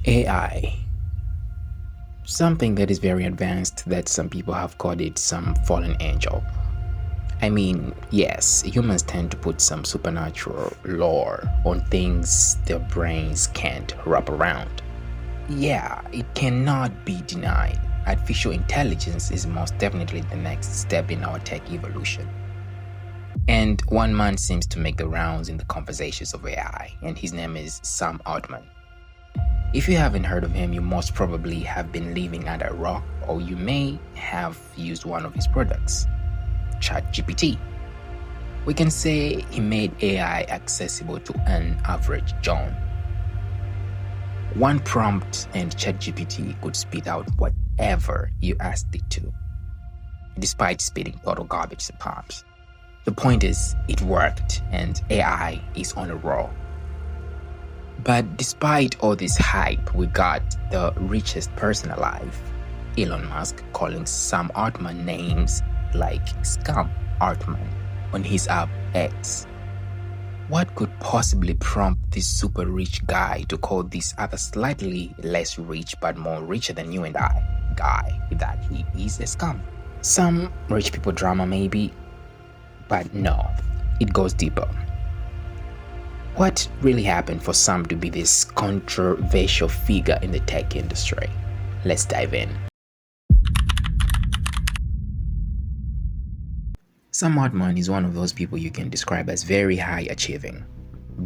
AI. Something that is very advanced that some people have called it some fallen angel. I mean, yes, humans tend to put some supernatural lore on things their brains can't wrap around. Yeah, it cannot be denied. Artificial intelligence is most definitely the next step in our tech evolution. And one man seems to make the rounds in the conversations of AI, and his name is Sam Altman. If you haven't heard of him, you most probably have been living under a rock, or you may have used one of his products, ChatGPT. We can say he made AI accessible to an average John. One prompt and ChatGPT could spit out whatever you asked it to, despite spitting total garbage at times. The point is, it worked, and AI is on a roll. But despite all this hype, we got the richest person alive, Elon Musk, calling Sam Altman names like Scam Altman on his app X. What could possibly prompt this super rich guy to call this other slightly less rich but more richer than you and I guy that he is a scam? Some rich people drama maybe, but no, it goes deeper. What really happened for Sam to be this controversial figure in the tech industry? Let's dive in. Sam Altman is one of those people you can describe as very high achieving,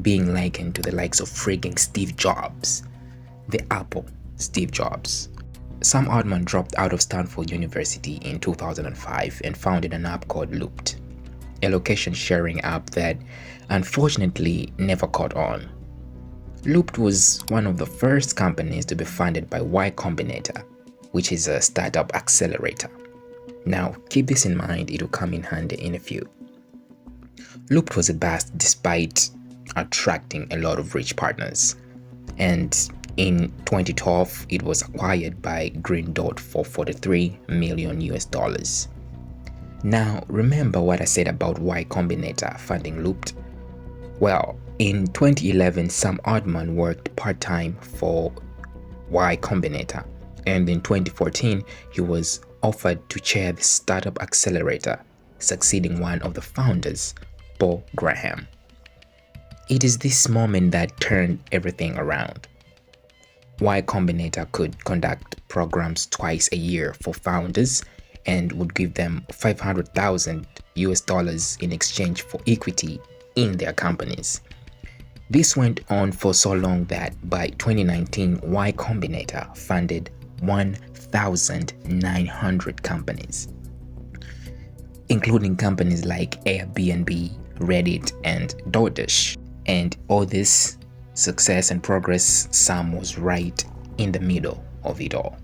being likened to the likes of frigging Steve Jobs, the Apple Steve Jobs. Sam Altman dropped out of Stanford University in 2005 and founded an app called Looped, a location sharing app that unfortunately never caught on. Looped was one of the first companies to be funded by Y Combinator, which is a startup accelerator. Now, keep this in mind, it will come in handy in a few. Looped was a bust despite attracting a lot of rich partners, and in 2012 it was acquired by Green Dot for $43 million US. Now, remember what I said about Y Combinator funding Looped? Well, in 2011, Sam Altman worked part-time for Y Combinator, and in 2014, he was offered to chair the startup accelerator, succeeding one of the founders, Paul Graham. It is this moment that turned everything around. Y Combinator could conduct programs twice a year for founders and would give them $500,000 US in exchange for equity in their companies. This went on for so long that by 2019, Y Combinator funded 1,900 companies, including companies like Airbnb, Reddit, and DoorDash. And all this success and progress, Sam was right in the middle of it all.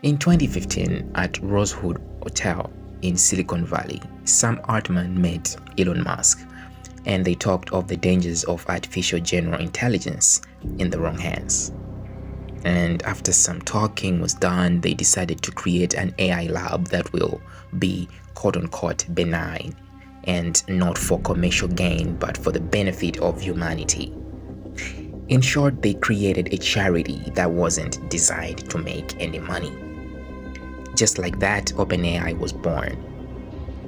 In 2015, at Rosewood Hotel in Silicon Valley, Sam Altman met Elon Musk, and they talked of the dangers of artificial general intelligence in the wrong hands. And after some talking was done, they decided to create an AI lab that will be quote-unquote benign and not for commercial gain but for the benefit of humanity. In short, they created a charity that wasn't designed to make any money. Just like that, OpenAI was born,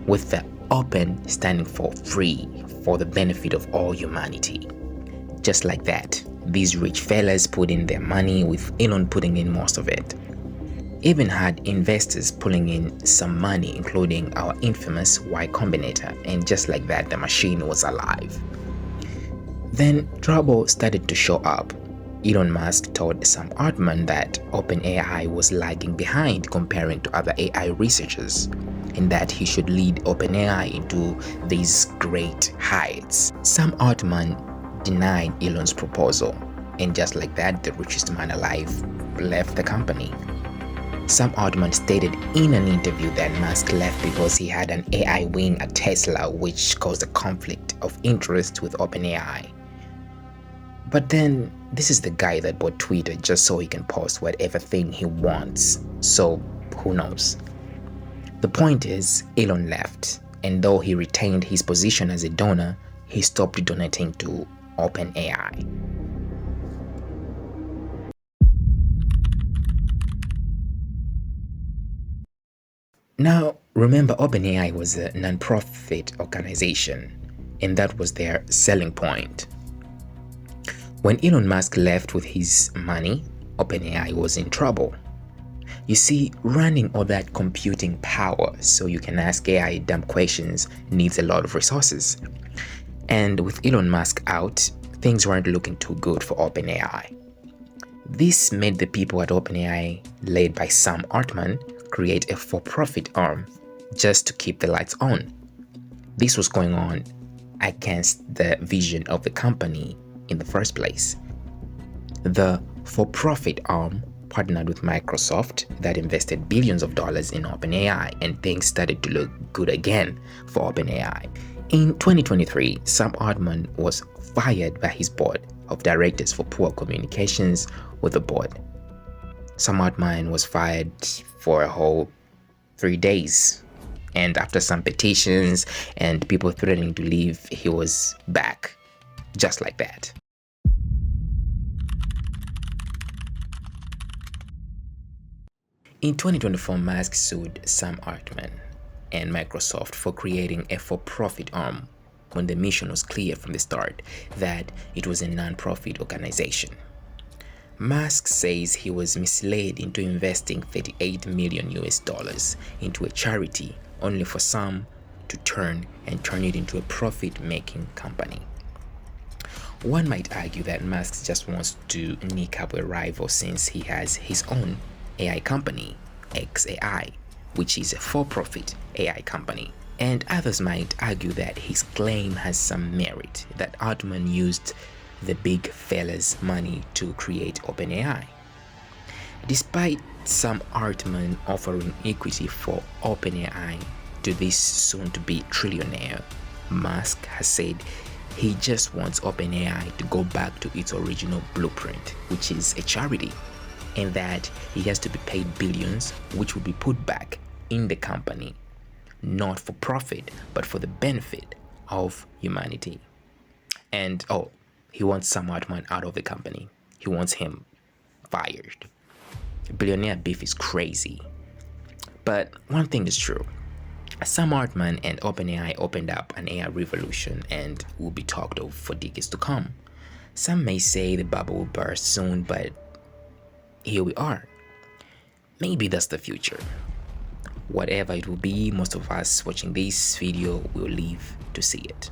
with the open standing for free, for the benefit of all humanity. Just like that, these rich fellas put in their money, with Elon putting in most of it. Even had investors pulling in some money, including our infamous Y Combinator, and just like that, the machine was alive. Then trouble started to show up. Elon Musk told Sam Altman that OpenAI was lagging behind comparing to other AI researchers, and that he should lead OpenAI into these great heights. Sam Altman denied Elon's proposal, and just like that, the richest man alive left the company. Sam Altman stated in an interview that Musk left because he had an AI wing at Tesla, which caused a conflict of interest with OpenAI. But then, this is the guy that bought Twitter just so he can post whatever thing he wants, so who knows? The point is, Elon left, And though he retained his position as a donor, he stopped donating to OpenAI. Now, remember, OpenAI was a non-profit organization, and that was their selling point. When Elon Musk left with his money, OpenAI was in trouble. You see, running all that computing power so you can ask AI dumb questions needs a lot of resources. And with Elon Musk out, things weren't looking too good for OpenAI. This made the people at OpenAI, led by Sam Altman, create a for-profit arm just to keep the lights on. This was going on against the vision of the company in the first place. The for-profit arm partnered with Microsoft that invested billions of dollars in OpenAI, and things started to look good again for OpenAI. In 2023, Sam Altman was fired by his board of directors for poor communications with the board. Sam Altman was fired for a whole 3 days, and after some petitions and people threatening to leave, he was back, just like that. In 2024, Musk sued Sam Altman and Microsoft for creating a for-profit arm when the mission was clear from the start that it was a non-profit organization. Musk says he was misled into investing 38 million US dollars into a charity only for Sam to turn it into a profit-making company. One might argue that Musk just wants to nick up a rival since he has his own AI company, XAI, which is a for-profit AI company. And others might argue that his claim has some merit, that Altman used the big fella's money to create OpenAI. Despite Sam Altman offering equity for OpenAI to this soon-to-be trillionaire, Musk has said he just wants OpenAI to go back to its original blueprint, which is a charity, and that he has to be paid billions, which will be put back in the company, not for profit, but for the benefit of humanity. And he wants Sam Altman out of the company. He wants him fired. Billionaire beef is crazy. But one thing is true. Sam Altman and OpenAI opened up an AI revolution and will be talked of for decades to come. Some may say the bubble will burst soon, but here we are. Maybe that's the future. Whatever it will be, most of us watching this video will live to see it.